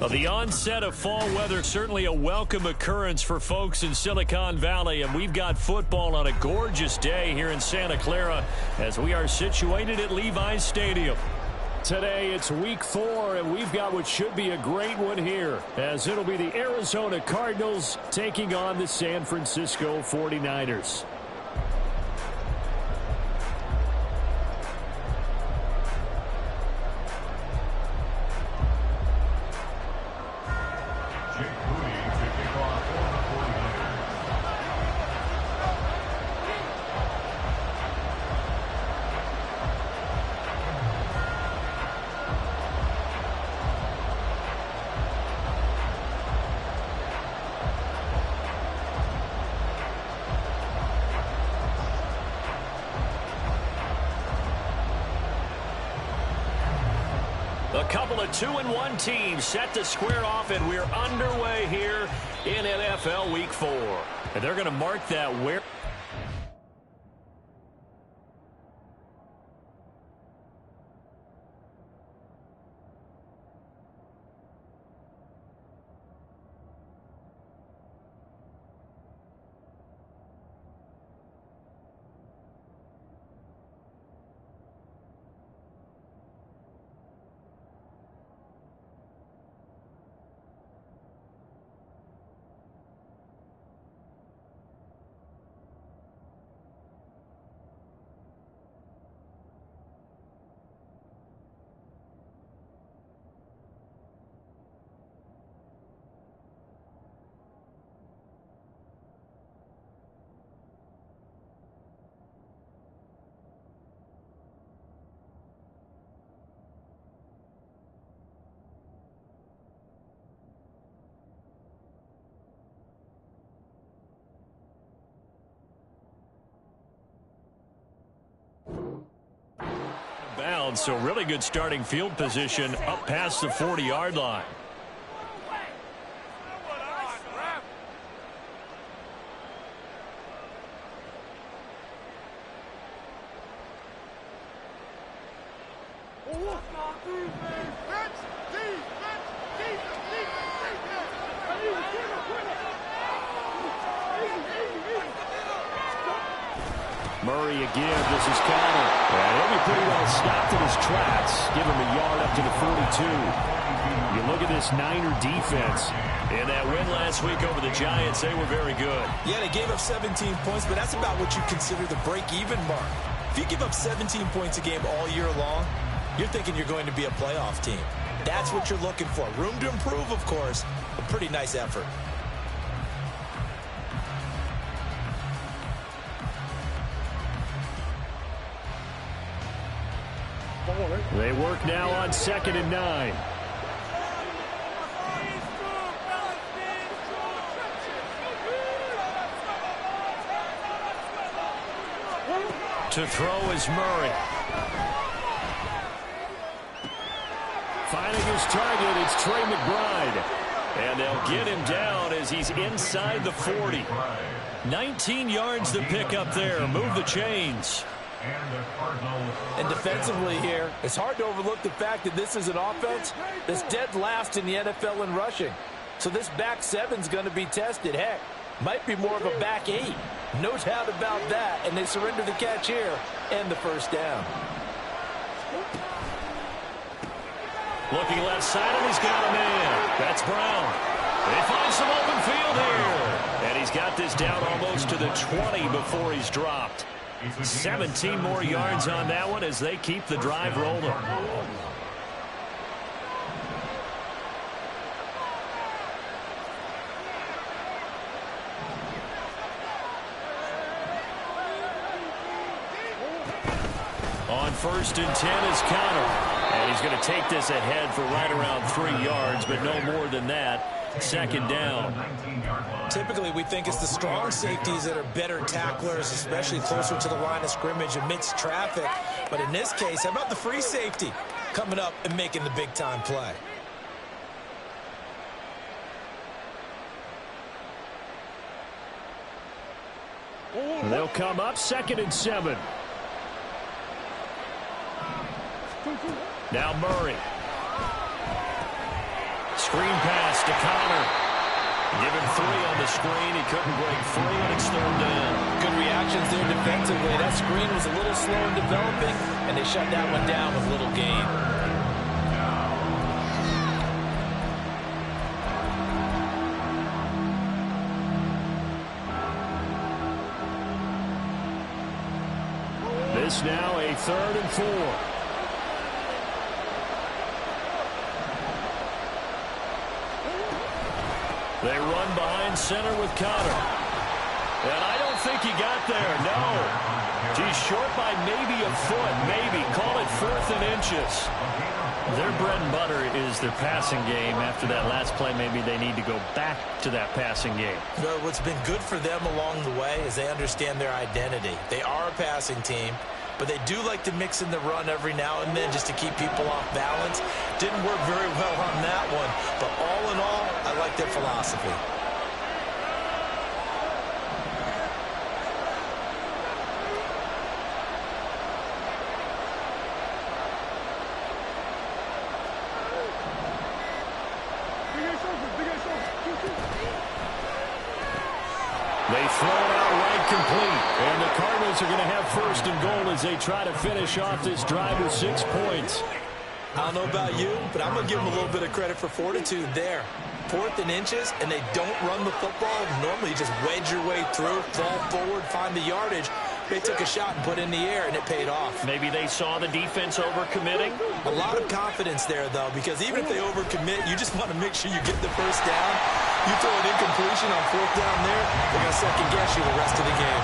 Well, the onset of fall weather, certainly a welcome occurrence for folks in Silicon Valley, and we've got football on a gorgeous day here in Santa Clara as we are situated at Levi's Stadium. Today it's week 4, and we've got what should be a great one here, as it'll be the Arizona Cardinals taking on the San Francisco 49ers. A couple of 2-1 teams set to square off, and we're underway here in NFL Week 4. And they're going to mark that where. So really good starting field position up past the 40-yard line. Murray again. This is Connor. And he'll be pretty well stopped in his tracks. Give him a yard up to the 42. You look at this Niner defense. In that win last week over the Giants, they were very good. Yeah, they gave up 17 points, but that's about what you consider the break-even mark. If you give up 17 points a game all year long, you're thinking you're going to be a playoff team. That's what you're looking for. Room to improve, of course, a pretty nice effort. They work now on 2nd and 9. To throw is Murray. Finding his target, it's Trey McBride. And they'll get him down as he's inside the 40. 19 yards to pick up there. Move the chains. And defensively here, it's hard to overlook the fact that this is an offense that's dead last in the NFL in rushing. So this back 7's going to be tested. Heck, might be more of a back 8. No doubt about that. And they surrender the catch here and the first down. Looking left side, and he's got a man. That's Brown. They find some open field here. And he's got this down almost to the 20 before he's dropped. 17 more yards on that one as they keep the drive rolling. On 1st and 10 is Connor. And he's going to take this ahead for right around 3 yards, but no more than that. 2nd down. Typically, we think it's the strong safeties that are better tacklers, especially closer to the line of scrimmage amidst traffic. But in this case, how about the free safety coming up and making the big-time play? They'll come up 2nd and 7. Now Murray. Screen pass to Connor. Give him 3 on the screen. He couldn't break free, and it's 3rd down. Good reactions there defensively. That screen was a little slow in developing, and they shut that one down with little gain. This now a 3rd and 4. They run behind center with Connor. And I don't think he got there, no. He's short by maybe a foot, maybe. Call it 4th and inches. Their bread and butter is their passing game. After that last play, maybe they need to go back to that passing game. Well, what's been good for them along the way is they understand their identity. They are a passing team, but they do like to mix in the run every now and then just to keep people off balance. Didn't work very well on that one, but all in all, I like their philosophy. They throw it out right complete. And the Cardinals are going to have 1st and goal as they try to finish off this drive with 6 points. I don't know about you, but I'm going to give them a little bit of credit for fortitude there. 4th and inches, and they don't run the football. Normally, you just wedge your way through, fall forward, find the yardage. They took a shot and put it in the air, and it paid off. Maybe they saw the defense overcommitting. A lot of confidence there, though, because even if they overcommit, you just want to make sure you get the 1st down. You throw an incompletion on 4th down there, they're going to second-guess you the rest of the game.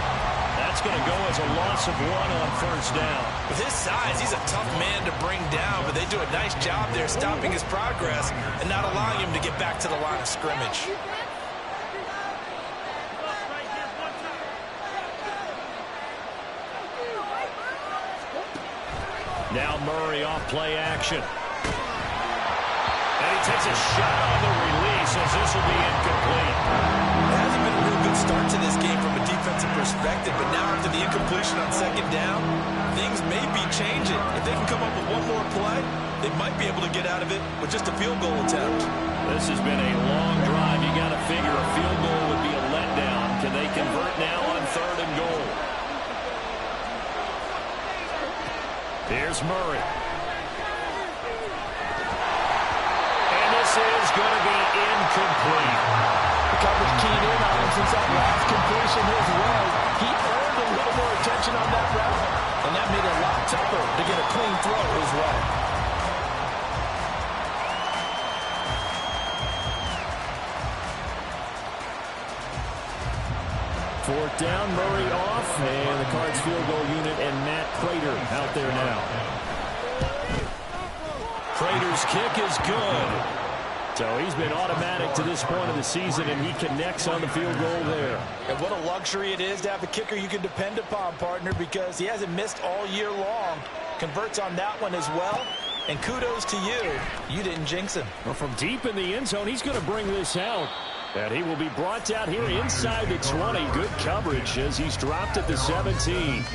That's going to go as a loss of 1 on 1st down. With his size, he's a tough man to bring down, but they do a nice job there stopping his progress and not allowing him to get back to the line of scrimmage. Now Murray off play action. And he takes a shot on the release as this will be incomplete. It hasn't been a real good start to this game from a defensive perspective, but now after the incompletion on 2nd down, things may be changing. If they can come up with one more play, they might be able to get out of it with just a field goal attempt. This has been a long drive. You got to figure a field goal would be a letdown. Can they convert now on 3rd and goal? Here's Murray. And this is going to be incomplete. The coverage keyed in on him since that last completion his way. He earned a little more attention on that route, and that made it a lot tougher to get a clean throw his way. 4th down, Murray off, and the Cards field goal unit and Matt Prater out there now. Prater's kick is good. So he's been automatic to this point of the season, and he connects on the field goal there. And what a luxury it is to have a kicker you can depend upon, partner, because he hasn't missed all year long. Converts on that one as well. And kudos to you. You didn't jinx him. Well, from deep in the end zone, he's going to bring this out. And he will be brought down here inside the 20. Good coverage as he's dropped at the 17.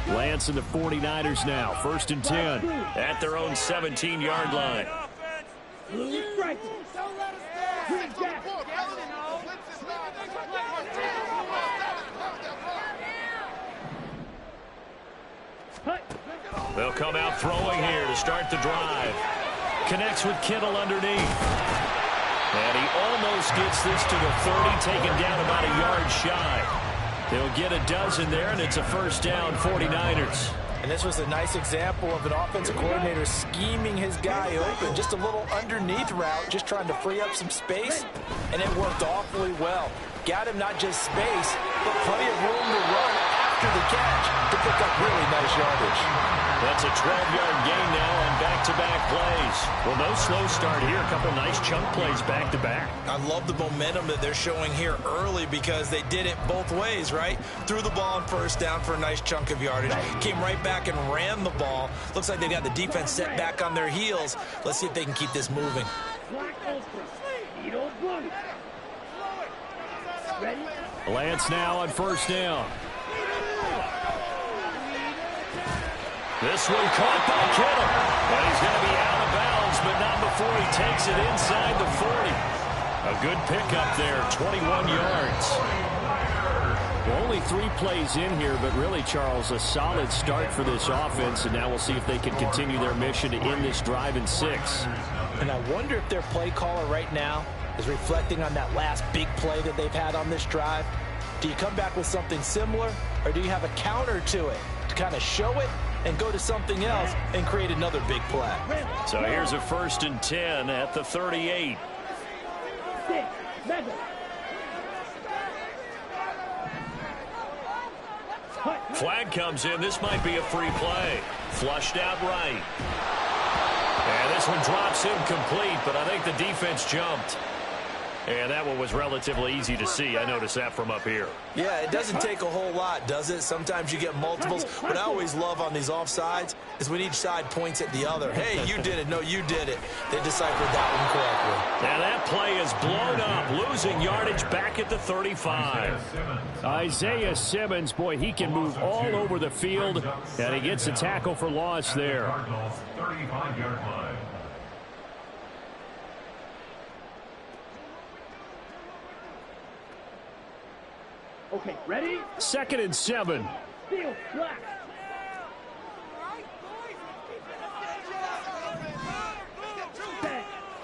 Lance and the 49ers now. 1st and 10 at their own 17-yard line. They'll come out throwing here to start the drive. Connects with Kittle underneath. And he almost gets this to the 30, taken down about a yard shy. They'll get a dozen there, and it's a 1st down, 49ers. And this was a nice example of an offensive coordinator scheming his guy open. Just a little underneath route, just trying to free up some space, and it worked awfully well. Got him not just space, but plenty of room to run after the catch to pick up really nice yardage. That's a 12-yard gain now on back-to-back plays. Well, no slow start here. A couple nice chunk plays back-to-back. I love the momentum that they're showing here early because they did it both ways, right? Threw the ball on 1st down for a nice chunk of yardage. Came right back and ran the ball. Looks like they got the defense set back on their heels. Let's see if they can keep this moving. Lance now on first down. This one caught by Kittle. And he's going to be out of bounds, but not before he takes it inside the 40. A good pickup there, 21 yards. Well, only 3 plays in here, but really, Charles, a solid start for this offense, and now we'll see if they can continue their mission to end this drive in 6. And I wonder if their play caller right now is reflecting on that last big play that they've had on this drive. Do you come back with something similar, or do you have a counter to it to kind of show it and go to something else and create another big play? So here's a 1st and 10 at the 38. Flag comes in. This might be a free play. Flushed out right. And this one drops incomplete, but I think the defense jumped. And that one was relatively easy to see. I noticed that from up here. Yeah, it doesn't take a whole lot, does it? Sometimes you get multiples. What I always love on these offsides is when each side points at the other. Hey, you did it. No, you did it. They deciphered that one correctly. Now that play is blown up, losing yardage back at the 35. Isaiah Simmons, boy, he can move all over the field, and he gets a tackle for loss there. 35-yard line. Okay, ready? 2nd and 7. Field, black.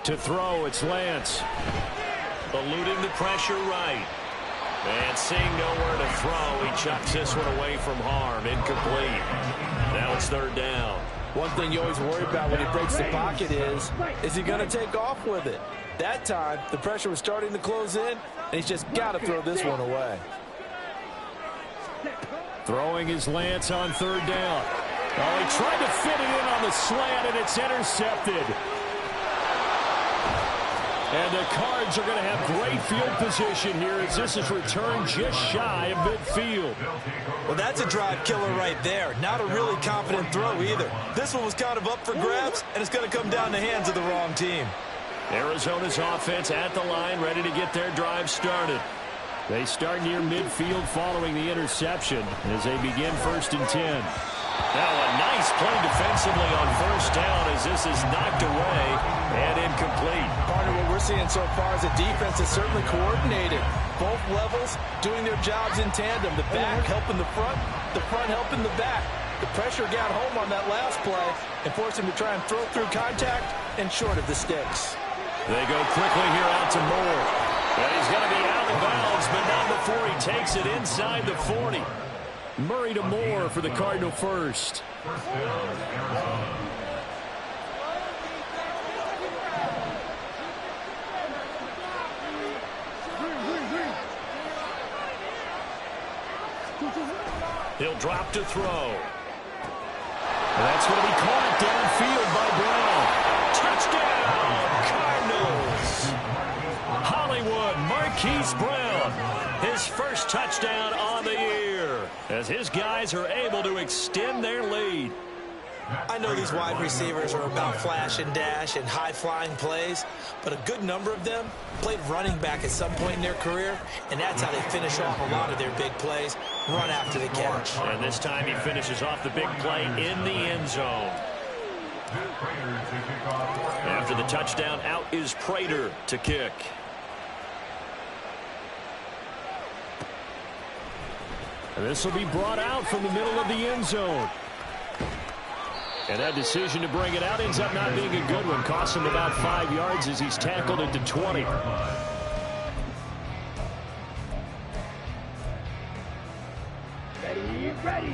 To throw, it's Lance. Eluding the pressure right. And seeing nowhere to throw, he chucks this one away from harm. Incomplete. Now it's 3rd down. One thing you always worry about when he breaks the pocket is he going to take off with it? That time, the pressure was starting to close in, and he's just got to throw this one away. Throwing is Lance on 3rd down. Oh, he tried to fit it in on the slant, and it's intercepted. And the Cards are going to have great field position here as this is returned just shy of midfield. Well, that's a drive killer right there. Not a really confident throw either. This one was kind of up for grabs, and it's going to come down the hands of the wrong team. Arizona's offense at the line, ready to get their drive started. They start near midfield following the interception as they begin 1st and 10. Now a nice play defensively on 1st down as this is knocked away and incomplete. Partner, what we're seeing so far is the defense is certainly coordinated. Both levels doing their jobs in tandem. The back helping the front helping the back. The pressure got home on that last play and forced him to try and throw through contact and short of the sticks. They go quickly here out to Moore. And he's going to be out of bounds, but not before he takes it inside the 40. Murray to Moore for the Cardinal first. He'll drop to throw. And that's going to be caught downfield by Brown. Touchdown, Cardinals. Hollywood, Marquise Brown. His first touchdown on the year as his guys are able to extend their lead. I know these wide receivers are about flash and dash and high-flying plays, but a good number of them played running back at some point in their career, and that's how they finish off a lot of their big plays, run after the catch. And this time he finishes off the big play in the end zone. After the touchdown, out is Prater to kick. And this will be brought out from the middle of the end zone. And that decision to bring it out ends up not being a good one. Costs him about 5 yards as he's tackled into 20.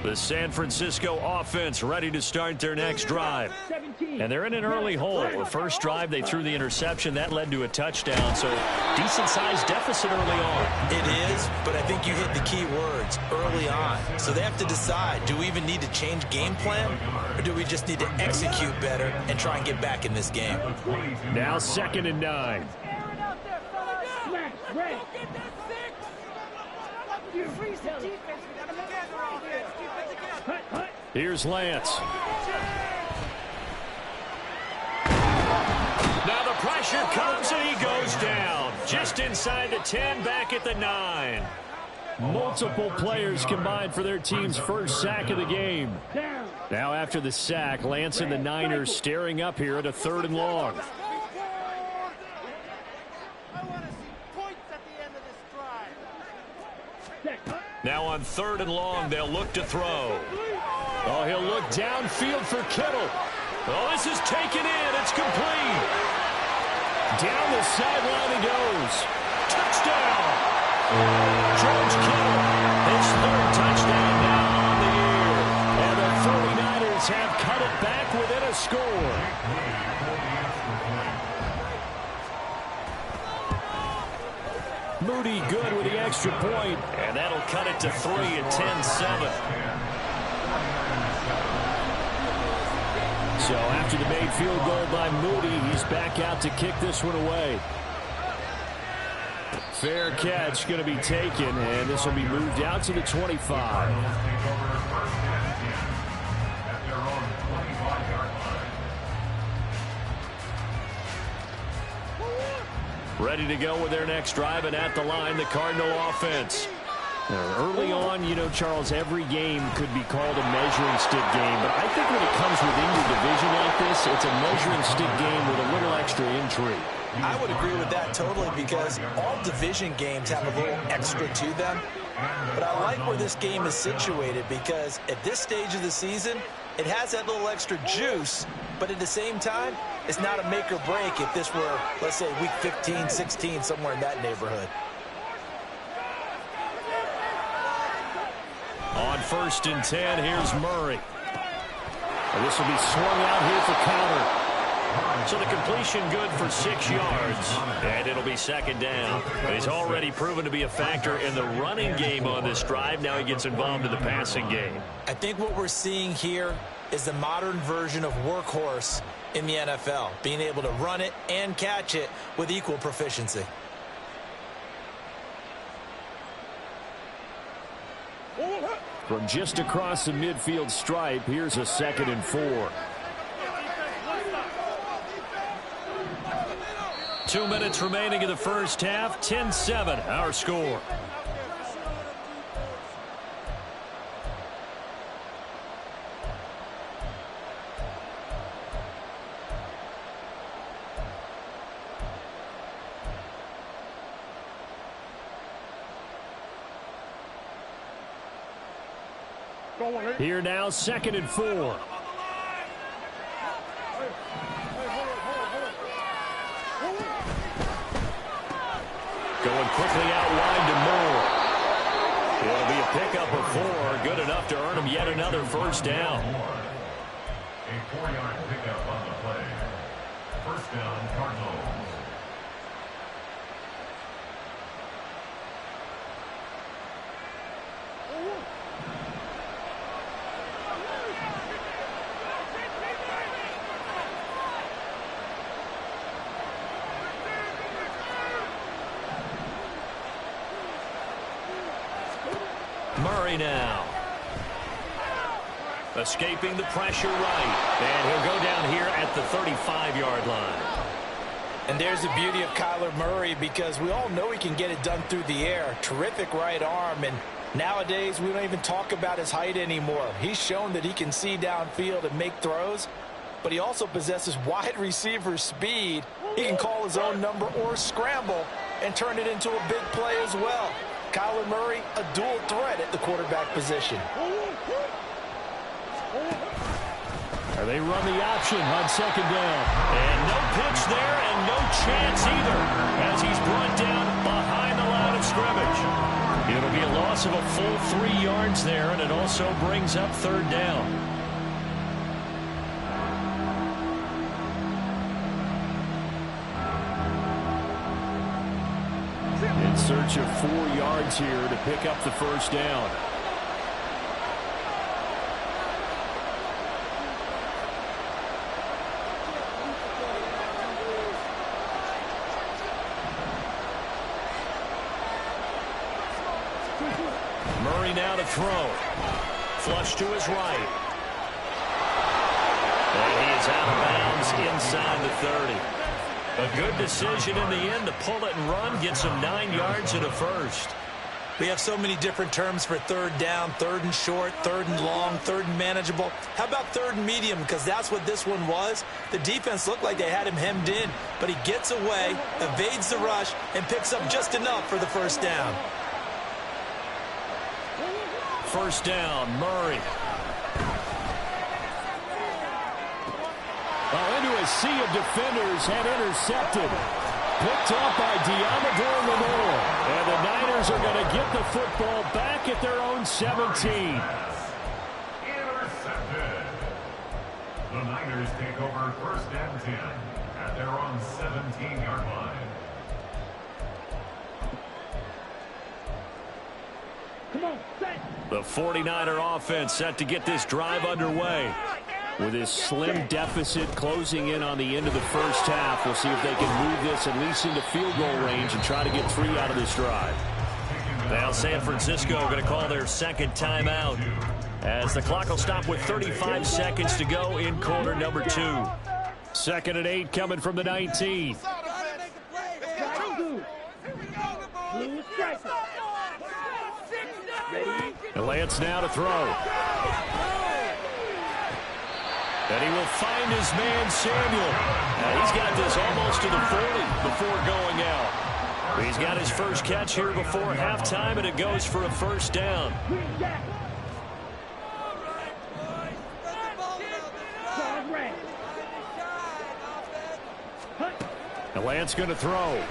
The San Francisco offense ready to start their next drive. And they're in an early hole. The first drive, they threw the interception. That led to a touchdown. So decent-sized deficit early on. It is, but I think you hit the key words early on. So they have to decide, do we even need to change game plan? Or do we just need to execute better and try and get back in this game? Now 2nd and 9. Here's Lance. Now the pressure comes and he goes down. Just inside inside the 10, back at the 9. Multiple players combined for their team's first sack of the game. Now after the sack, Lance and the Niners staring up here at a 3rd and long. Now on 3rd and long, they'll look to throw. Oh, he'll look downfield for Kittle. Oh, this is taken in. It's complete. Down the sideline he goes. Touchdown. George Kittle, his 3rd touchdown now on the year. And the 49ers have cut it back within a score. Moody good with the extra point. And that'll cut it to 3 at 10-7. So after the made field goal by Moody, he's back out to kick this one away. Fair catch going to be taken, and this will be moved out to the 25. Ready to go with their next drive, and at the line, the Cardinal offense. Early on, you know, Charles, every game could be called a measuring stick game, but I think when it comes within your division like this, it's a measuring stick game with a little extra intrigue. I would agree with that totally, because all division games have a little extra to them. But I like where this game is situated, because at this stage of the season, it has that little extra juice, but at the same time, it's not a make or break if this were, let's say, week 15, 16, somewhere in that neighborhood. On 1st and 10, here's Murray. And this will be swung out here for counter. So the completion good for 6 yards. And it'll be 2nd down. But he's already proven to be a factor in the running game on this drive. Now he gets involved in the passing game. I think what we're seeing here is the modern version of workhorse in the NFL, being able to run it and catch it with equal proficiency. From just across the midfield stripe, here's a 2nd and 4. 2 minutes remaining in the first half. 10-7, our score. Here now, 2nd and 4. Going quickly out wide to Moore. It'll be a pickup of 4. Good enough to earn him yet another first down. A 4-yard pickup on the play. First down, Cardinals. Murray now. Escaping the pressure right. And he'll go down here at the 35-yard line. And there's the beauty of Kyler Murray, because we all know he can get it done through the air. Terrific right arm, and nowadays we don't even talk about his height anymore. He's shown that he can see downfield and make throws, but he also possesses wide receiver speed. He can call his own number or scramble and turn it into a big play as well. Kyler Murray, a dual threat at the quarterback position. They run the option on 2nd down. And no pitch there and no chance either, as he's brought down behind the line of scrimmage. It'll be a loss of a full 3 yards there, and it also brings up 3rd down. In search of 4 yards here to pick up the first down. Murray now to throw. Flush to his right. And he is out of bounds inside the 30. A good decision in the end to pull it and run, get some 9 yards and a first. We have so many different terms for third down, third and short, third and long, third and manageable. How about third and medium? Because that's what this one was. The defense looked like they had him hemmed in, but he gets away, evades the rush, and picks up just enough for the first down. First down, Murray. Into a sea of defenders and intercepted. Picked up by Diamador Lenore. And the Niners are going to get the football back at their own 17. Intercepted. The Niners take over first and 10 at their own 17-yard line. Come on, set. The 49er offense set to get this drive underway. With this slim deficit closing in on the end of the first half, we'll see if they can move this at least into field goal range and try to get 3 out of this drive. Now San Francisco going to call their second timeout as the clock will stop with 35 seconds to go in quarter number 2. 2nd and 8 coming from the 19. And Lance now to throw. And he will find his man, Samuel. Now he's got this almost to the 40 before going out. He's got his first catch here before halftime, and it goes for a first down. And Lance going to throw.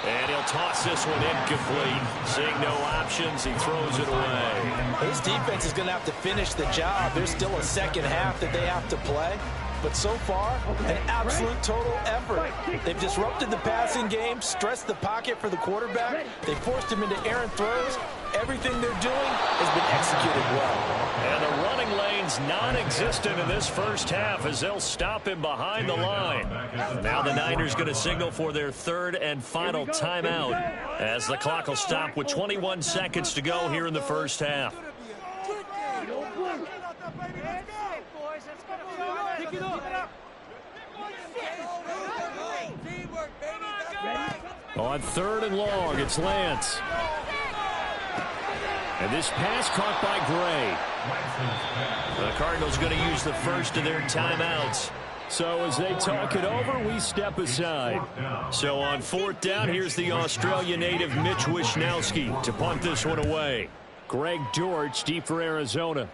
And he'll toss this one incomplete. Seeing no options, he throws it away. His defense is going to have to finish the job. There's still a second half that they have to play. But so far, an absolute total effort. They've disrupted the passing game, stressed the pocket for the quarterback. They forced him into errant throws. Everything they're doing has been executed well. And the running lane's non-existent in this first half as they'll stop him behind the line. Now the Niners going to signal for their third and final timeout as the clock will stop with 21 seconds to go here in the first half. On 3rd and long, it's Lance. And this pass caught by Gray. The Cardinals going to use the first of their timeouts. So as they talk it over, we step aside. So on 4th down, here's the Australia native Mitch Wishnowsky to punt this one away. Greg George deep for Arizona.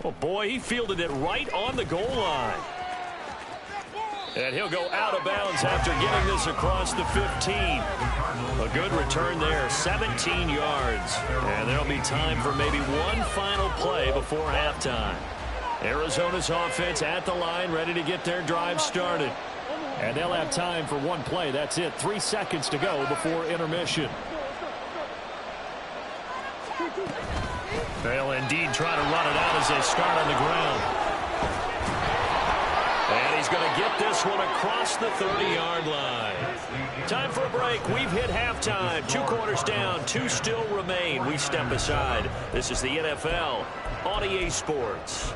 Oh boy, he fielded it right on the goal line. And he'll go out of bounds after getting this across the 15. A good return there, 17 yards. And there'll be time for maybe one final play before halftime. Arizona's offense at the line, ready to get their drive started. And they'll have time for one play. That's it. 3 seconds to go before intermission. They'll indeed try to run it out as they start on the ground. And he's going to get this one across the 30-yard line. Time for a break. We've hit halftime. 2 quarters down. 2 still remain. We step aside. This is the NFL on EA Sports.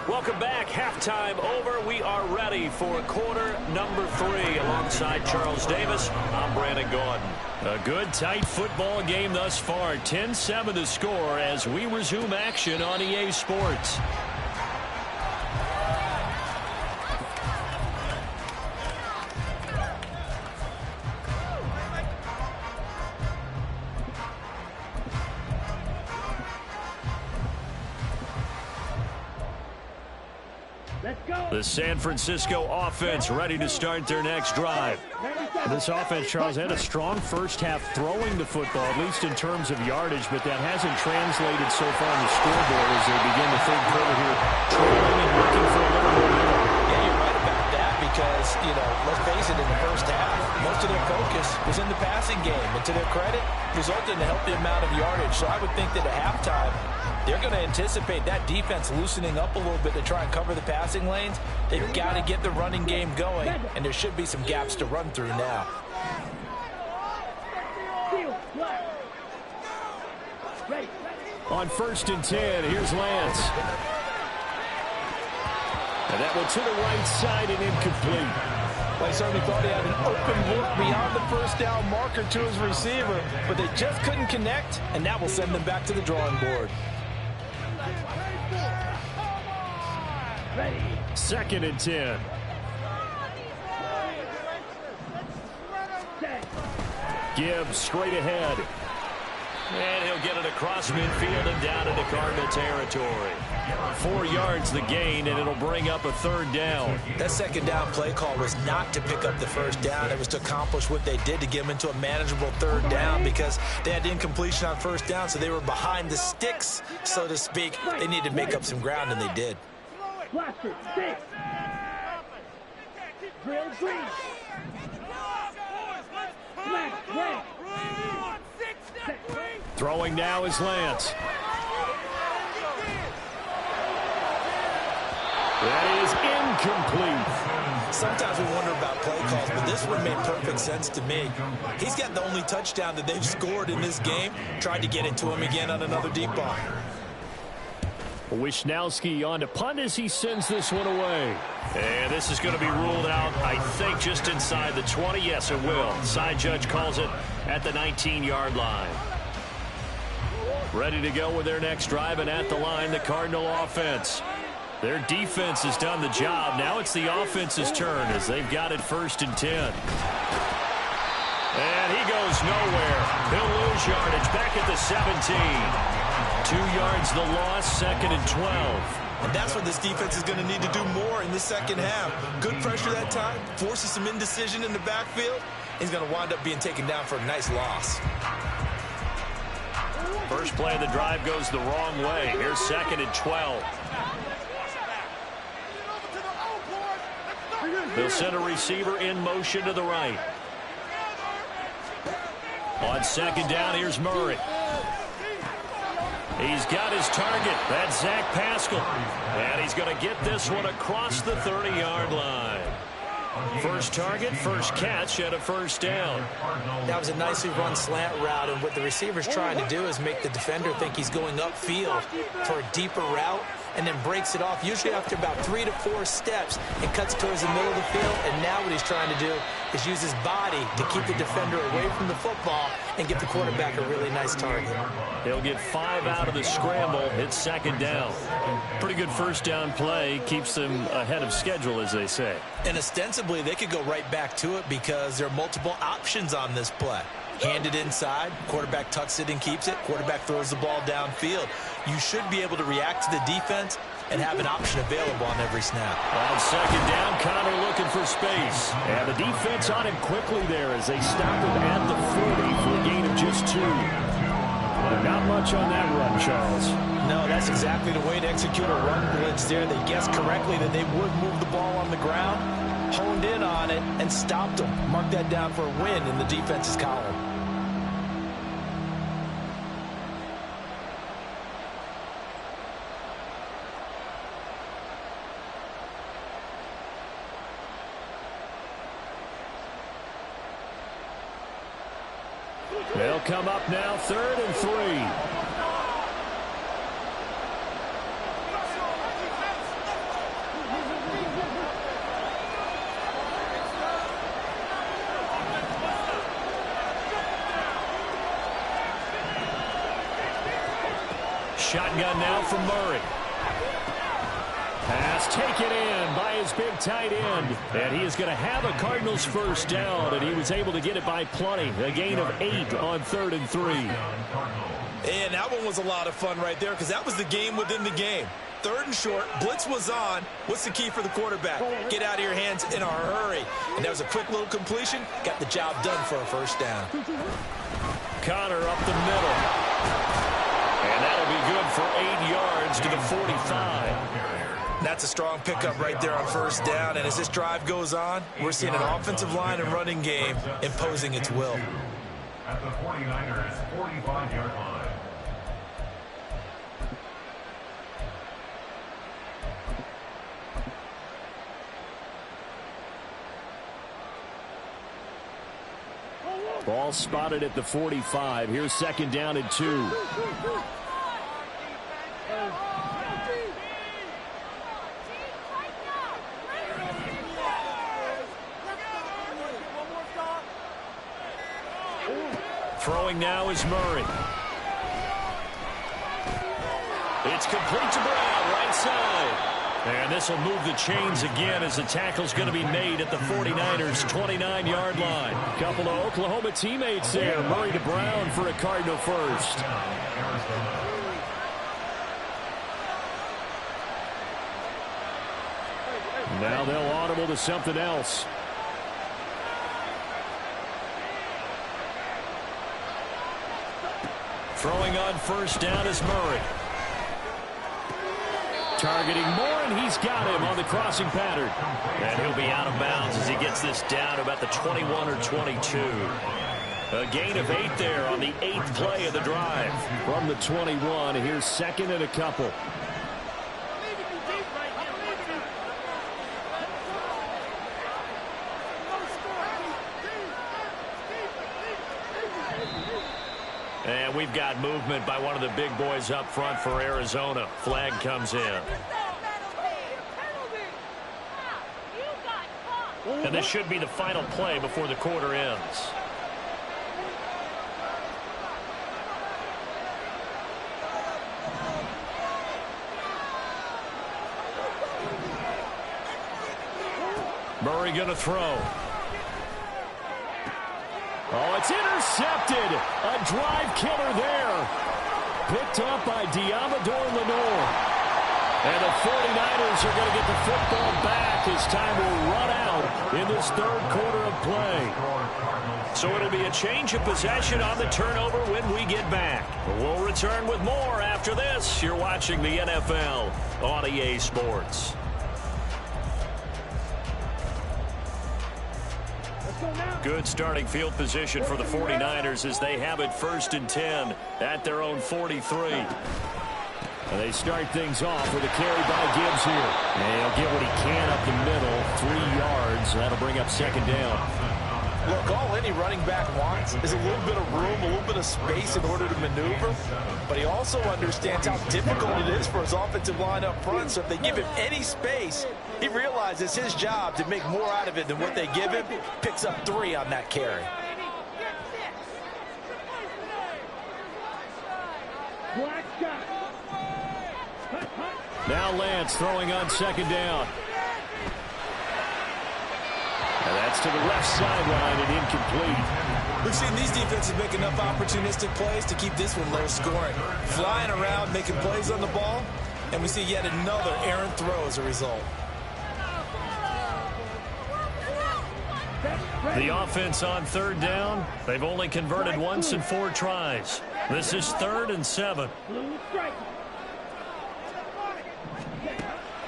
Welcome back. Halftime over. We are ready for quarter number 3. Alongside Charles Davis, I'm Brandon Gordon. A good, tight football game thus far. 10-7 to score as we resume action on EA Sports. The San Francisco offense ready to start their next drive. This offense, Charles, had a strong first half throwing the football, at least in terms of yardage, but that hasn't translated so far on the scoreboard as they begin the third quarter here, trailing and looking for a little more rhythm. Yeah, you're right about that because, let's face it, in the first half, most of their focus was in the passing game. And to their credit, resulted in a healthy amount of yardage. So I would think that at halftime, they're going to anticipate that defense loosening up a little bit to try and cover the passing lanes. They've got to get the running game going, and there should be some gaps to run through now. On 1st and 10, here's Lance. And that one to the right side and incomplete. Well, he certainly thought he had an open look beyond the first down marker to his receiver, but they just couldn't connect, and that will send them back to the drawing board. 2nd and 10. Gibbs straight ahead. And he'll get it across midfield and down into Cardinal territory. 4 yards the gain, and it'll bring up a 3rd down. That 2nd down play call was not to pick up the 1st down. It was to accomplish what they did to get them into a manageable 3rd down because they had incompletion on 1st down, so they were behind the sticks, so to speak. They needed to make up some ground, and they did. Blaster, 6. Drill green. Smash, red. Throwing now is Lance. That is incomplete. Sometimes we wonder about play calls, but this one made perfect sense to me. He's got the only touchdown that they've scored in this game. Tried to get it to him again on another deep ball. Wisnowski on to punt as he sends this one away. And this is going to be ruled out, I think, just inside the 20. Yes, it will. Side judge calls it at the 19-yard line. Ready to go with their next drive, and at the line, the Cardinal offense. Their defense has done the job. Now it's the offense's turn as they've got it 1st and 10. And he goes nowhere. He'll lose yardage back at the 17. 2 yards the loss, 2nd and 12. And that's what this defense is going to need to do more in the 2nd half. Good pressure that time, forces some indecision in the backfield. He's going to wind up being taken down for a nice loss. First play of the drive goes the wrong way. Here's 2nd and 12. They'll send a receiver in motion to the right. On 2nd down, here's Murray. He's got his target. That's Zach Pascal. And he's going to get this one across the 30-yard line. First target, first catch at a 1st down. That was a nicely run slant route, and what the receiver's trying to do is make the defender think he's going upfield for a deeper route, and then breaks it off, usually after about 3 to 4 steps, and cuts towards the middle of the field. And now what he's trying to do is use his body to keep the defender away from the football and give the quarterback a really nice target. He'll get 5 out of the scramble. It's 2nd down. Pretty good 1st down play. Keeps them ahead of schedule, as they say. And ostensibly, they could go right back to it because there are multiple options on this play. Hand it inside, quarterback tucks it and keeps it, quarterback throws the ball downfield. You should be able to react to the defense and have an option available on every snap. On 2nd down, Connor looking for space. And the defense on him quickly there as they stop him at the 40 for a gain of just 2. Not much on that run, Charles. No, that's exactly the way to execute a run blitz there. They guessed correctly that they would move the ball on the ground, honed in on it, and stopped them. Mark that down for a win in the defense's column. They'll come up now, 3rd and 3. Shotgun now from Murray. Pass taken in by his big tight end. And he is going to have a Cardinals 1st down, and he was able to get it by plenty. A gain of 8 on 3rd and 3. And that one was a lot of fun right there because that was the game within the game. 3rd and short, blitz was on. What's the key for the quarterback? Get out of your hands in a hurry. And that was a quick little completion. Got the job done for a 1st down. Connor up the middle. And that'll be good for 8 yards to the 45. That's a strong pickup right there on first down. And as this drive goes on, we're seeing an offensive line and running game imposing its will. At the 49ers 45-yard line. Ball spotted at the 45. Here's second down and 2. Throwing now is Murray. It's complete to Brown, right side. And this will move the chains again as the tackle's going to be made at the 49ers' 29-yard line. Couple of Oklahoma teammates there. Murray to Brown for a Cardinal first. Now they'll audible to something else. Throwing on first down is Murray. Targeting Moore, and he's got him on the crossing pattern. And he'll be out of bounds as he gets this down about the 21 or 22. A gain of 8 there on the 8th play of the drive. From the 21, here's second and a couple. And we've got movement by one of the big boys up front for Arizona. Flag comes in. And this should be the final play before the quarter ends. Murray going to throw. Oh, it's intercepted. A drive killer there. Picked up by Diamador Lenore. And the 49ers are going to get the football back as time will run out in this third quarter of play. So it'll be a change of possession on the turnover when we get back. We'll return with more after this. You're watching the NFL on EA Sports. Good starting field position for the 49ers as they have it 1st and 10 at their own 43. And they start things off with a carry by Gibbs here. And he'll get what he can up the middle, 3 yards. That'll bring up second down. Look, all any running back wants is a little bit of room, a little bit of space in order to maneuver. But he also understands how difficult it is for his offensive line up front. So if they give him any space, he realizes his job to make more out of it than what they give him. Picks up 3 on that carry. Now Lance throwing on second down. And that's to the left sideline and incomplete. We've seen these defenses make enough opportunistic plays to keep this one low scoring. Flying around, making plays on the ball, and we see yet another errant throw as a result. The offense on third down, they've only converted once in 4 tries. This is 3rd and 7.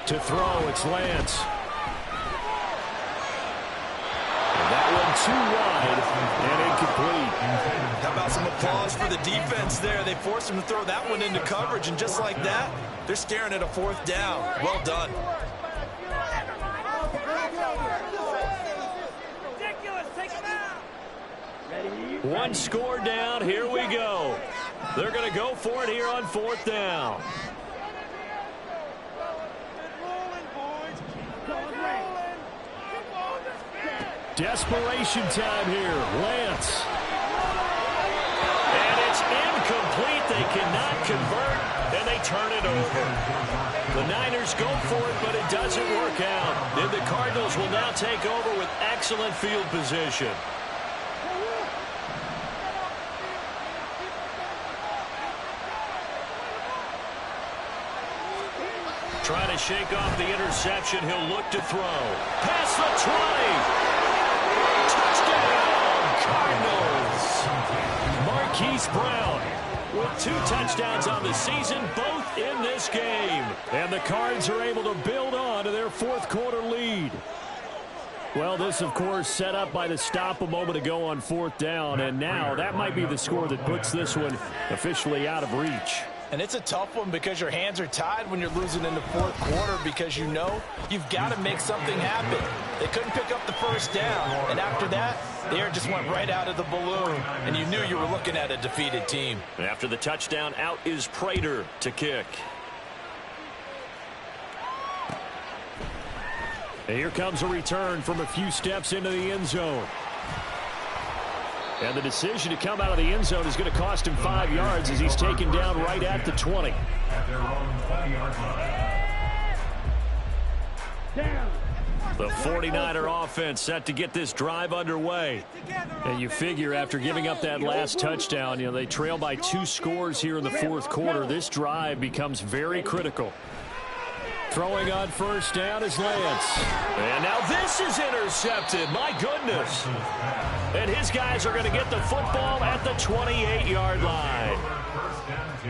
To throw, it's Lance. That one too wide and incomplete. How about some applause for the defense there? They forced him to throw that one into coverage, and just like that, they're staring at a 4th down. Well done. One score down. Here we go. They're going to go for it here on 4th down. Desperation time here. Lance. And it's incomplete. They cannot convert, and they turn it over. The Niners go for it, but it doesn't work out. And the Cardinals will now take over with excellent field position. Trying to shake off the interception. He'll look to throw. Past the 20. Touchdown, Cardinals. Marquise Brown. with 2 touchdowns on the season, both in this game. And the Cards are able to build on to their fourth quarter lead. Well, this, of course, set up by the stop a moment ago on 4th down, and now that might be the score that puts this one officially out of reach. And it's a tough one because your hands are tied when you're losing in the fourth quarter because you know you've got to make something happen. They couldn't pick up the first down, and after that, the air just went right out of the balloon, and you knew you were looking at a defeated team. After the touchdown, out is Prater to kick. And here comes a return from a few steps into the end zone. And the decision to come out of the end zone is going to cost him 5 yards as he's taken down right at the 20. At their own 20-yard line. Down. The 49er offense set to get this drive underway. And you figure after giving up that last touchdown, you know, they trail by 2 scores here in the fourth quarter. This drive becomes very critical. Throwing on first down is Lance. And now this is intercepted. My goodness. And his guys are going to get the football at the 28-yard line.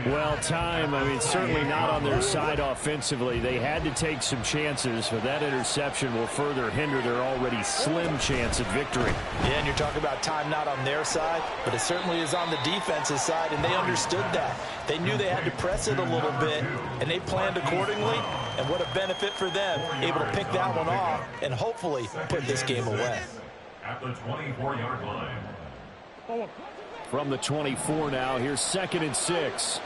Well, time, I mean, certainly not on their side offensively. They had to take some chances, but that interception will further hinder their already slim chance at victory. Yeah, and you're talking about time not on their side, but it certainly is on the defense's side, and they understood that. They knew they had to press it a little bit, and they planned accordingly, and what a benefit for them, able to pick that one off and hopefully put this game away. At the 24-yard line. From the 24 now, here's 2nd and 6.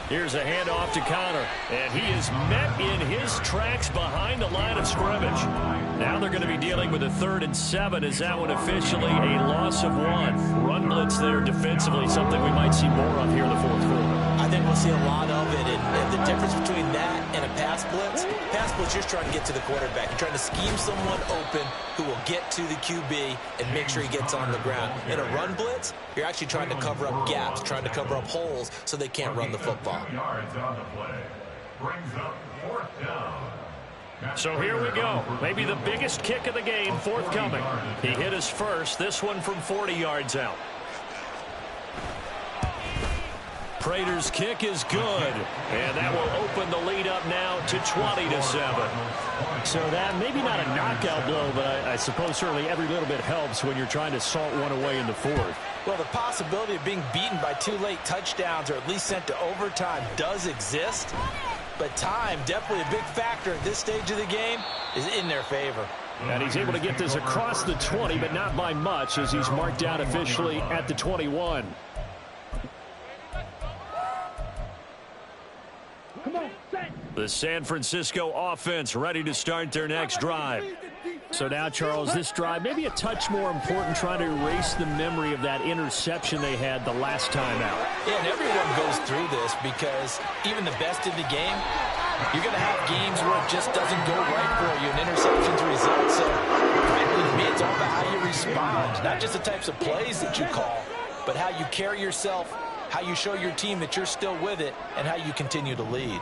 Here's a handoff to Connor, and he is met in his tracks behind the line of scrimmage. Now they're going to be dealing with a 3rd and 7 as that one officially a loss of 1. Run blitz there defensively, something we might see more of here in the fourth quarter. I think we'll see a lot of it, and the difference between that and a pass blitz, you're just trying to get to the quarterback. You're trying to scheme someone open who will get to the QB and make sure he gets on the ground. In a run blitz, you're actually trying to cover up gaps, trying to cover up holes so they can't run the football. Yards on the play. Brings up 4th down. So here we go. Maybe the biggest kick of the game forthcoming. He hit his first, this one from 40 yards out. Prater's kick is good, and that will open the lead up now to 20-7. So that maybe not a knockout blow, but I suppose certainly every little bit helps when you're trying to salt one away in the fourth. Well, the possibility of being beaten by 2 late touchdowns or at least sent to overtime does exist, but time, definitely a big factor at this stage of the game, is in their favor. And he's able to get this across the 20, but not by much as he's marked down officially at the 21. The San Francisco offense ready to start their next drive. So now, Charles, this drive maybe a touch more important, trying to erase the memory of that interception they had the last time out. Yeah, and everyone goes through this because even the best of the game, you're going to have games where it just doesn't go right for you, and interceptions result. So, frankly, to me, it's all about how you respond, not just the types of plays that you call, but how you carry yourself, how you show your team that you're still with it, and how you continue to lead.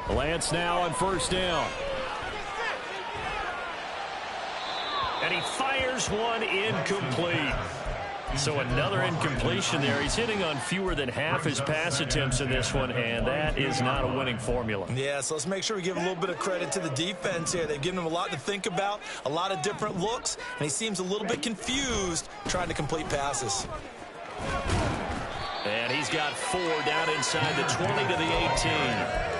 Lance now on first down. And he fires one incomplete. So another incompletion there. He's hitting on fewer than half his pass attempts in this one, and that is not a winning formula. Yeah, so let's make sure we give a little bit of credit to the defense here. They've given him a lot to think about, a lot of different looks, and he seems a little bit confused trying to complete passes. And he's got 4 down inside the 20 to the 18.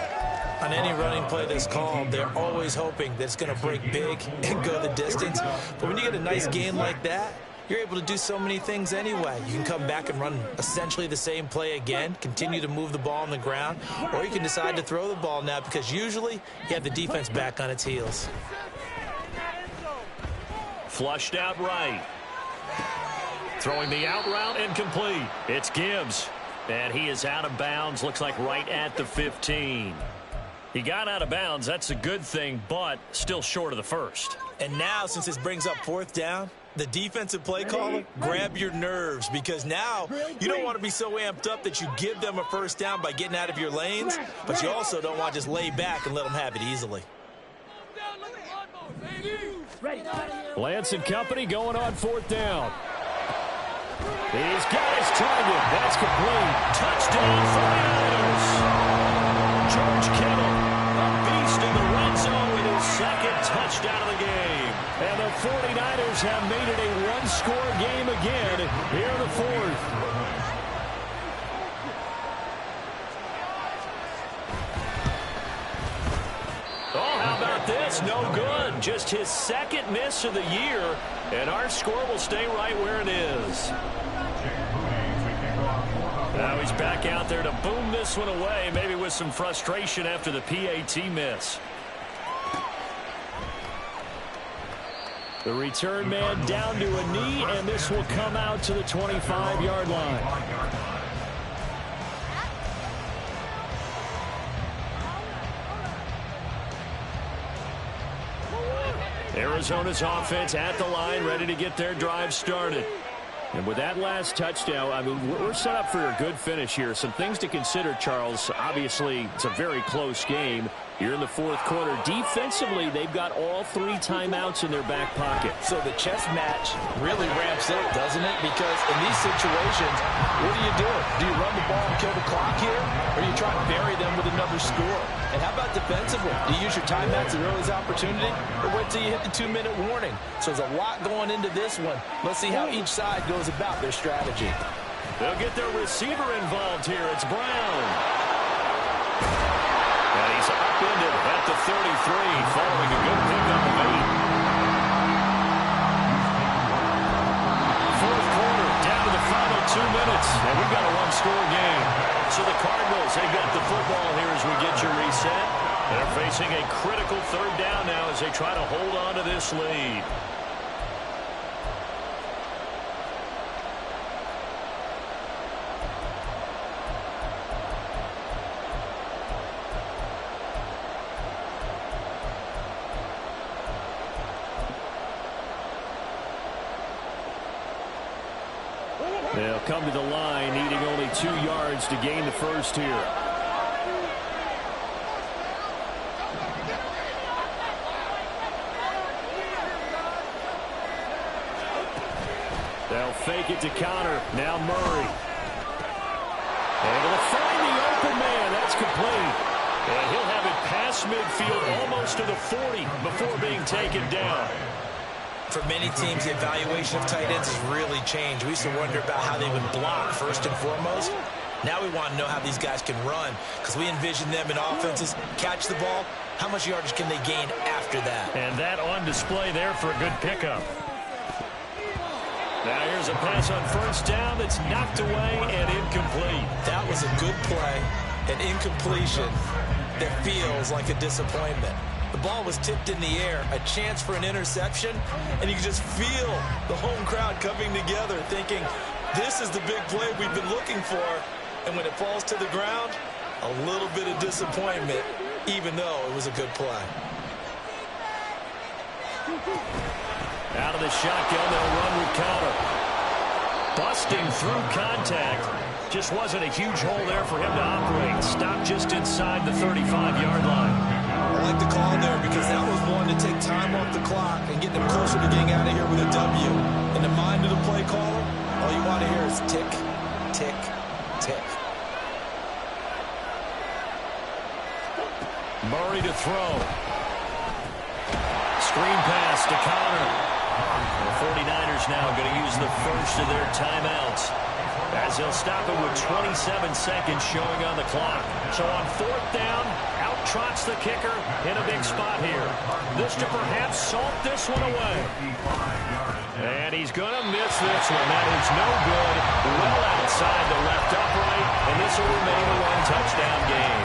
On any running play that's called, they're always hoping that it's going to break big and go the distance. But when you get a nice gain like that, you're able to do so many things anyway. You can come back and run essentially the same play again, continue to move the ball on the ground, or you can decide to throw the ball now because usually you have the defense back on its heels. Flushed out right. Throwing the out route incomplete. It's Gibbs. And he is out of bounds, looks like right at the 15. He got out of bounds. That's a good thing, but still short of the first. And now, since this brings up 4th down, the defensive play caller, grab your nerves because now you don't want to be so amped up that you give them a first down by getting out of your lanes, but you also don't want to just lay back and let them have it easily. Ready. Lance and company going on 4th down. He's got his target. That's complete. Touchdown 49ers. George Kittle, a beast in the red zone with his second touchdown of the game. And the 49ers have made it a one-score game again here in the 4th. Oh, how about this? No good. Just his second miss of the year, and our score will stay right where it is. Now he's back out there to boom this one away, maybe with some frustration after the PAT miss. The return man down to a knee, and this will come out to the 25-yard line. Arizona's offense at the line, ready to get their drive started. And with that last touchdown, I mean, we're set up for a good finish here. Some things to consider, Charles. Obviously, it's a very close game. You're in the 4th quarter. Defensively, they've got all 3 timeouts in their back pocket. So the chess match really ramps up, doesn't it? Because in these situations, what do? Do you run the ball and kill the clock here? Or do you try to bury them with another score? And how about defensively? Do you use your timeouts at earliest opportunity? Or wait till you hit the 2-minute warning? So there's a lot going into this one. Let's see how each side goes about their strategy. They'll get their receiver involved here. It's Brown. And he's upended at the 33, following a good pickup of 8. 4th quarter, down to the final 2 minutes, and we've got a one-score game. So the Cardinals, they've got the football here as we get your reset. They're facing a critical 3rd down now as they try to hold on to this lead. They'll come to the line, needing only 2 yards to gain the first here. They'll fake it to counter. Now Murray. Able to find the open man. That's complete. And he'll have it past midfield, almost to the 40 before being taken down. For many teams, the evaluation of tight ends has really changed. We used to wonder about how they would block first and foremost. Now we want to know how these guys can run, because we envision them in offenses catch the ball. How much yardage can they gain after that? And that on display there for a good pickup. Now here's a pass on 1st down that's knocked away and incomplete. That was a good play, an incompletion that feels like a disappointment. The ball was tipped in the air, a chance for an interception, and you can just feel the home crowd coming together thinking, this is the big play we've been looking for. And when it falls to the ground, a little bit of disappointment, even though it was a good play. Out of the shotgun, they'll run with counter. Busting through contact. Just wasn't a huge hole there for him to operate. Stopped just inside the 35-yard line. I like the call there because that was one to take time off the clock and get them closer to getting out of here with a W. In the mind of the play caller, all you want to hear is tick, tick, tick. Murray to throw. Screen pass to Connor. The 49ers now going to use the first of their timeouts, as they'll stop it with 27 seconds showing on the clock. So on 4th down, out trots the kicker in a big spot here. This to perhaps salt this one away. And he's going to miss this one. That is no good. Well outside the left upright, and this will remain a one-touchdown game.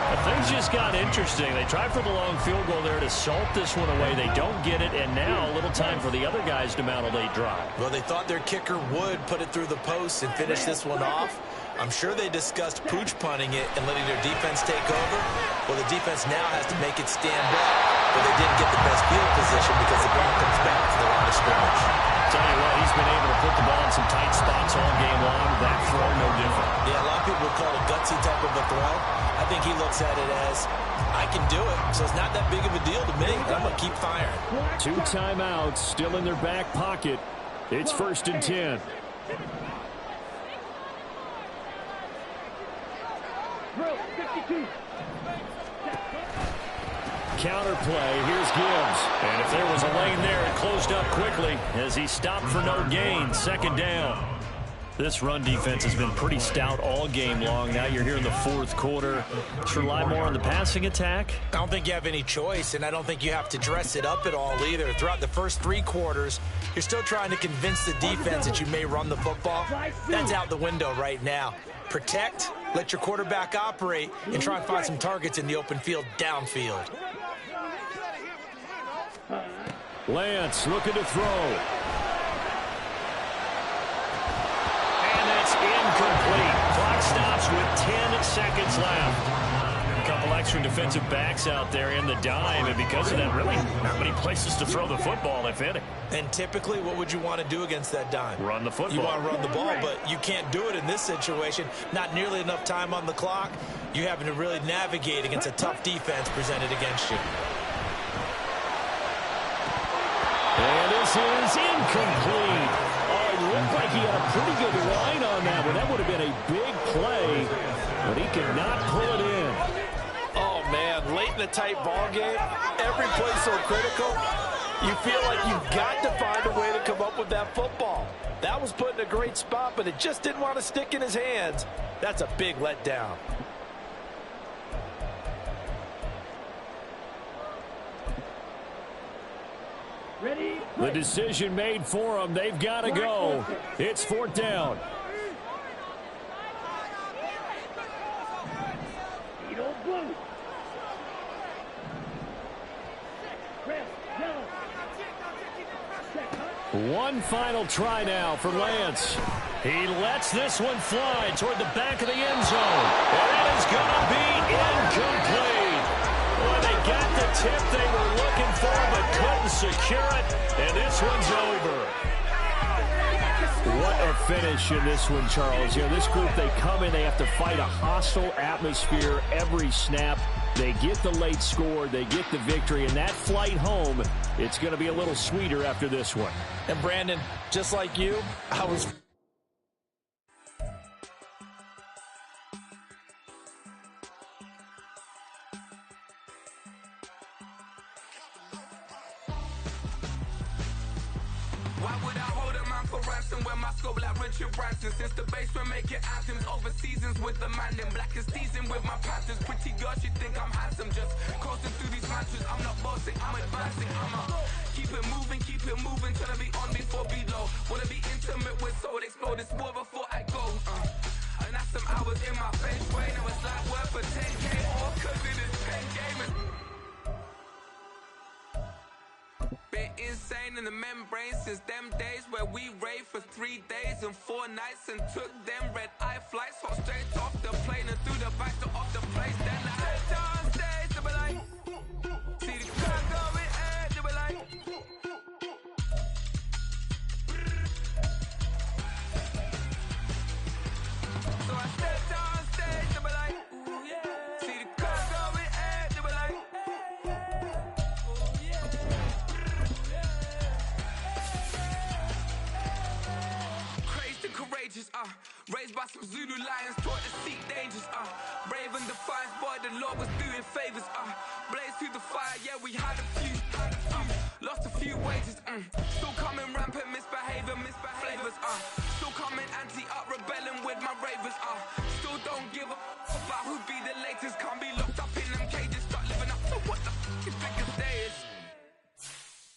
But things just got interesting. They tried for the long field goal there to salt this one away. They don't get it, and now a little time for the other guys to mount a late drive. Well, they thought their kicker would put it through the post and finish this one off. I'm sure they discussed pooch punting it and letting their defense take over. Well, the defense now has to make it stand up, but they didn't get the best field position because the ball comes back to the line of scrimmage. Tell you what, he's been able to put the ball in some tight spots all game long. That throw, no different. Yeah, a lot of people would call it a gutsy type of a throw. I think he looks at it as, I can do it, so it's not that big of a deal to me. I'm going to keep firing. 2 timeouts still in their back pocket. It's 1st and 10. Drill 52. Counter play. Here's Gibbs. And if there was a lane there, it closed up quickly as he stopped for no gain. 2nd down. This run defense has been pretty stout all game long. Now you're here in the 4th quarter. Should rely more on the passing attack? I don't think you have any choice, and I don't think you have to dress it up at all either. Throughout the first 3 quarters, you're still trying to convince the defense that you may run the football. That's out the window right now. Protect, let your quarterback operate, and try and find some targets in the open field downfield. Lance looking to throw. Incomplete. Clock stops with 10 seconds left. A couple extra defensive backs out there in the dime, and because of that, really not many places to throw the football, if any. And typically, what would you want to do against that dime? Run the football. You want to run the ball, but you can't do it in this situation. Not nearly enough time on the clock. You're having to really navigate against a tough defense presented against you. And this is incomplete. Oh, it looked like he had a pretty good line on that one. That would have been a big play, but he could not pull it in. Oh, man, late in the tight ball game, every play so critical, you feel like you've got to find a way to come up with that football. That was put in a great spot, but it just didn't want to stick in his hands. That's a big letdown. Ready? The decision made for them. They've got to go. It's 4th down. Speedo blue. Red, yellow. Check, huh? One final try now for Lance. He lets this one fly toward the back of the end zone. And it is going to be incomplete. Well, they got the tip they were looking for, but couldn't secure it. And this one's over. What a finish in this one, Charles. You know, this group, they come in, they have to fight a hostile atmosphere every snap. They get the late score, they get the victory, and that flight home, it's going to be a little sweeter after this one. And Brandon, just like you, I was... Why would I hold a man for ransom when my scope like Richard Branson? Since the basement making anthems over seasons with the man in black is seasoned with my panthers. Pretty girl, she think I'm handsome. Just coasting through these mantras. I'm not bossing, I'm advancing. Keep it moving, trying to be on before below. Wanna be intimate with soul explode. It's more before I go. And that's some hours in my bench way. Now it's like worth for 10K or cause it is 10 gamers. Been insane in the membrane since them days where we raved for 3 days and 4 nights and took them red eye flights, hot straight off the plane and through the back door of the place. Then I head on stage, they be like, see the crowd going ahead, they be like, so I stepped on stage, they be like, ooh yeah, see the crowd going ahead, they be like, ooh yeah. Crazed and courageous, raised by some Zulu lions, taught to seek dangers, brave and defiant, boy, the Lord was doing favors, blaze through the fire, yeah, we had a few, lost a few wages, still coming rampant, misbehavior, flavors, still coming anti-up, rebelling with my ravers, still don't give a about who be the latest, can't be locked up in them cages, start living up to what the f*** is biggest day is.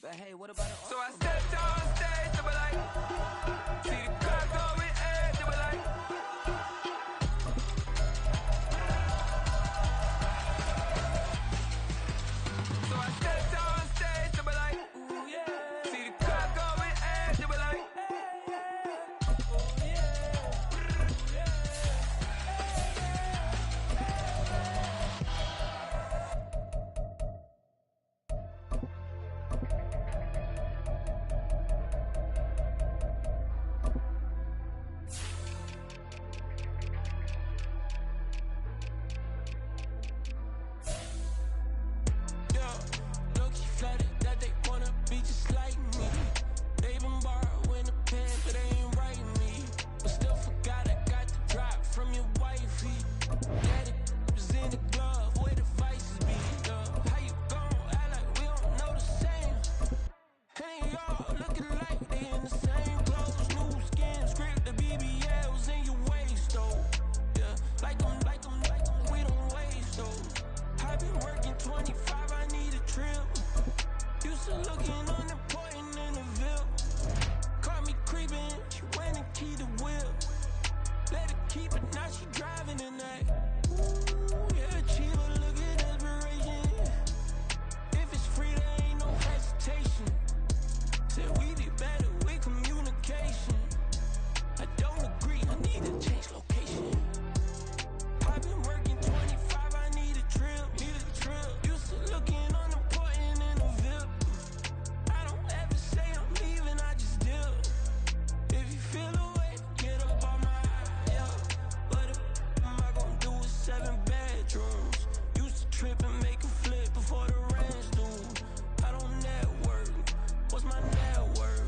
But hey, what about it? So I stepped on stage, they were like, see the crowd going ahead, they were like, so I stepped on stage, they were like, ooh yeah, see the crowd going ahead, they were like, oh yeah. Used to looking unimportant in the Ville. Caught me creeping, she went and keyed the wheel. Let her keep it, now she driving in that. Ooh, yeah, achiever, look at desperation. If it's free, there ain't no hesitation. Said we be better with communication. I don't agree, I need to change location. I've been working 25, I need a drill, Used to looking unimportant in the Ville. I don't ever say I'm leaving, I just deal. If you feel away, get up on my yeah. What am I gonna do with 7 bedrooms? Used to trip and make a flip before the rent's due. I don't network, what's my net worth?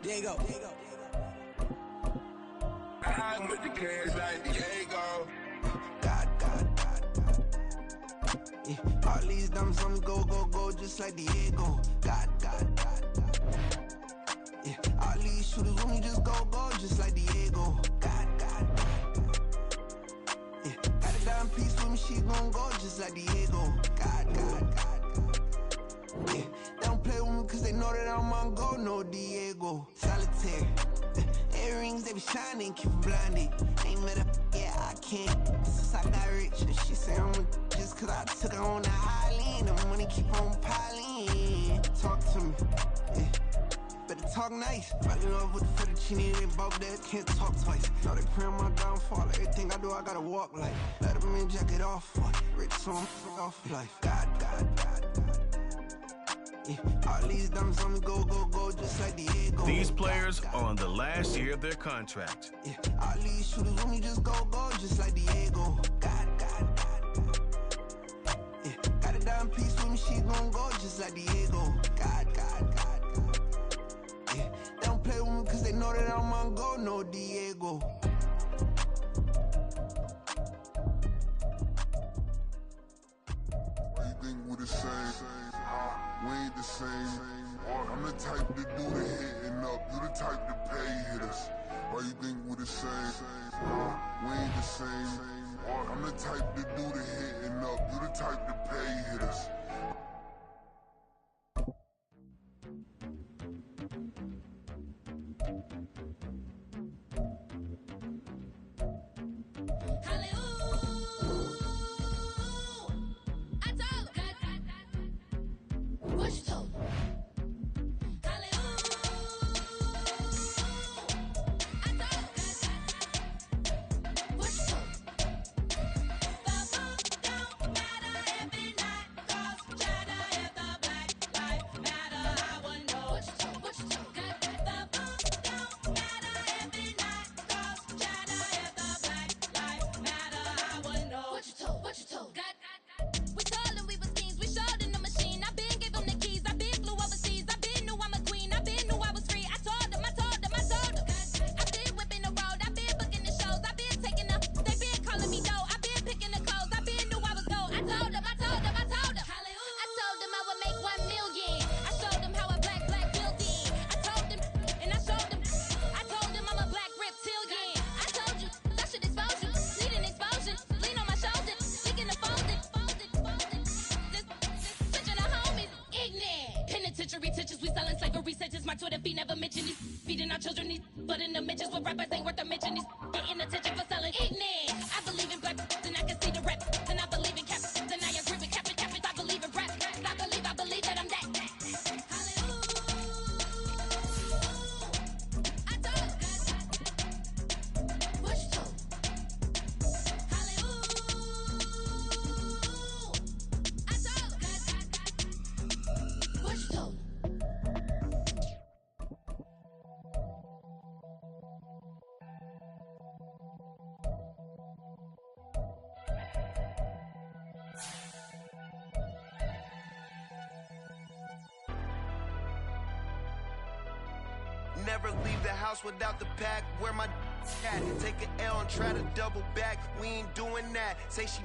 Diego. I'm with the cash like Diego. God. Yeah. All these dumps on me go, just like Diego. God. Yeah. All these shooters on me just go, just like Diego. God. Yeah. Got a dime piece with me, she gon' go just like Diego. God. Yeah. They don't play with me cause they know that I'm on go, no Diego. Solitaire. Earrings, they be shining, keep them blinded. Ain't met up, yeah, I can't. Since I got rich, and she say I'm just cause I took her on the island. The money keep on piling. Talk to me, yeah. Better talk nice. Right in love with the fettuccine, they both dead, can't talk twice. Now they praying my downfall, everything I do, I gotta walk like. Let them in, jacket off, rich, so I'm off life. God. Yeah. All these dumps on me go, just like Diego. These players are on the last year of their contract. Yeah. All these shooters on me just go, just like Diego. God. Yeah. Got a dime piece with me, she gon' go just like Diego. God. Yeah. They don't play with me cause they know that I'm on go, no Diego. Why you think we the same? We ain't the same. I'm the type to do the hitting up, you the type to pay hitters. Why you think we the same? We ain't the same. I'm the type to do the hitting up, you the type to pay hitters. Cause Never leave the house without the pack. Where my cat? Take an L and try to double back. We ain't doing that. Say she